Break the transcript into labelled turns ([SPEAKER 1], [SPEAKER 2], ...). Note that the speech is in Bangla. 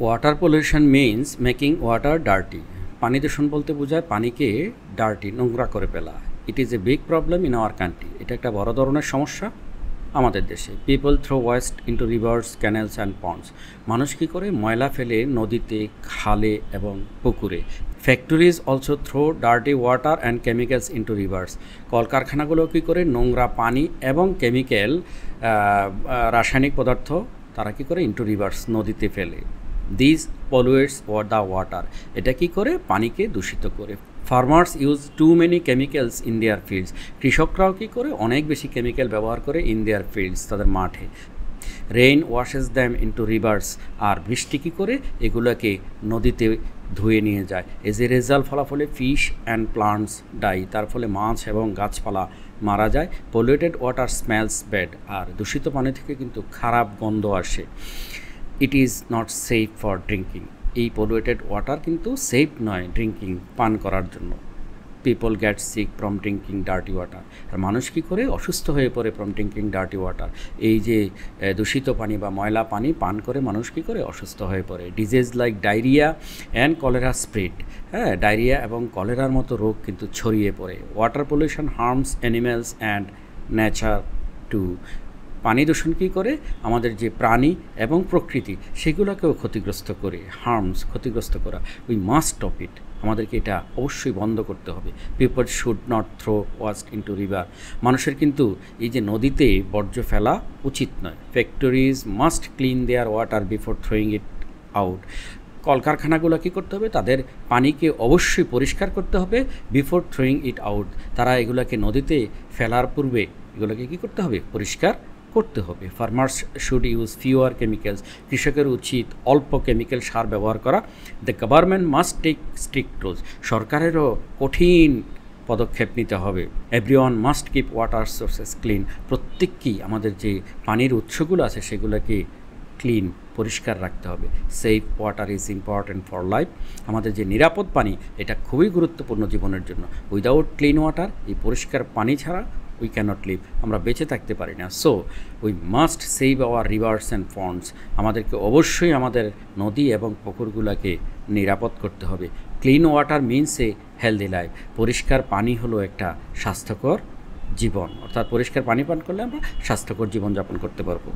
[SPEAKER 1] Water pollution means making water dirty. পানি দূষণ বলতে বোঝায় পানিকে ডার্টি, নোংরা করে ফেলা। It is a big problem in our country. এটা একটা বড় ধরনের সমস্যা আমাদের দেশে। People throw waste into rivers, canals and ponds. মানুষ কী করে ময়লা ফেলে নদীতে, খালে এবং পুকুরে। Factories also throw dirty water and chemicals into rivers. কলকারখানাগুলো কী করে নোংরা পানি এবং কেমিক্যাল, রাসায়নিক পদার্থ তারা কী করে ইন্টু রিভার্স, নদীতে ফেলে। This pollutes the water. এটা কী করে পানিকে দূষিত করে। Farmers use too many chemicals in their fields. কৃষকরাও কী করে অনেক বেশি কেমিক্যাল ব্যবহার করে ইন দেয়ার ফিল্ডস, তাদের মাঠে। Rain washes them into rivers. আর বৃষ্টি কী করে এগুলোকে নদীতে ধুয়ে নিয়ে যায়। এজ এ রেজাল্ট, ফলাফলে ফিশ অ্যান্ড প্লান্টস ডাই। তার ফলে মাছ এবং গাছপালা মারা যায়। Polluted water smells bad. আর দূষিত পানি থেকে কিন্তু খারাপ গন্ধ আসে। It is not safe for drinking. এই পলিউটেড ওয়াটার কিন্তু সেফ নয় ড্রিঙ্কিং, পান করার জন্য। People get sick from drinking dirty water. আর মানুষ কী করে অসুস্থ হয়ে পড়ে ফ্রম ড্রিঙ্কিং ডার্টি ওয়াটার। এই যে দূষিত পানি বা ময়লা পানি পান করে মানুষ কী করে অসুস্থ হয়ে পড়ে। Disease like diarrhoea and cholera spread. Diarrhoea এবং কলেরার মতো রোগ কিন্তু ছড়িয়ে পড়ে। Water pollution harms animals and nature too. পানি দূষণ কী করে আমাদের যে প্রাণী এবং প্রকৃতি সেগুলোকেও ক্ষতিগ্রস্ত করে। হার্মস, ক্ষতিগ্রস্ত করা। We must stop it. আমাদেরকে এটা অবশ্যই বন্ধ করতে হবে। People should not throw waste into river. মানুষের কিন্তু এই যে নদীতে বর্জ্য ফেলা উচিত নয়। Factories must clean their water before throwing it out. কলকারখানাগুলো কী করতে হবে, তাদের পানিকে অবশ্যই পরিষ্কার করতে হবে বিফোর থ্রোয়িং ইট আউট। তারা এগুলোকে নদীতে ফেলার পূর্বে এগুলোকে কী করতে হবে, পরিষ্কার করতে হবে। Farmers should use fewer chemicals. কৃষকের উচিত অল্প কেমিক্যাল সার ব্যবহার করা। The government must take strict rules. সরকারেরও কঠিন পদক্ষেপ নিতে হবে। Everyone must keep water sources clean. প্রত্যেককেই আমাদের যে পানির উৎসগুলো আছে সেগুলোকে ক্লিন, পরিষ্কার রাখতে হবে। Safe water is important for life. আমাদের যে নিরাপদ পানি এটা খুবই গুরুত্বপূর্ণ জীবনের জন্য। উইদাউট ক্লিন ওয়াটার, এই পরিষ্কার পানি ছাড়া উই ক্যানট লিভ, আমরা বেঁচে থাকতে পারি না। So we must save our rivers and ponds. আমাদেরকে অবশ্যই আমাদের নদী এবং পুকুরগুলোকে নিরাপদ করতে হবে। Clean water means a healthy life. পরিষ্কার পানি হলো একটা স্বাস্থ্যকর জীবন, অর্থাৎ পরিষ্কার পানি পান করলে আমরা স্বাস্থ্যকর জীবনযাপন করতে পারবো।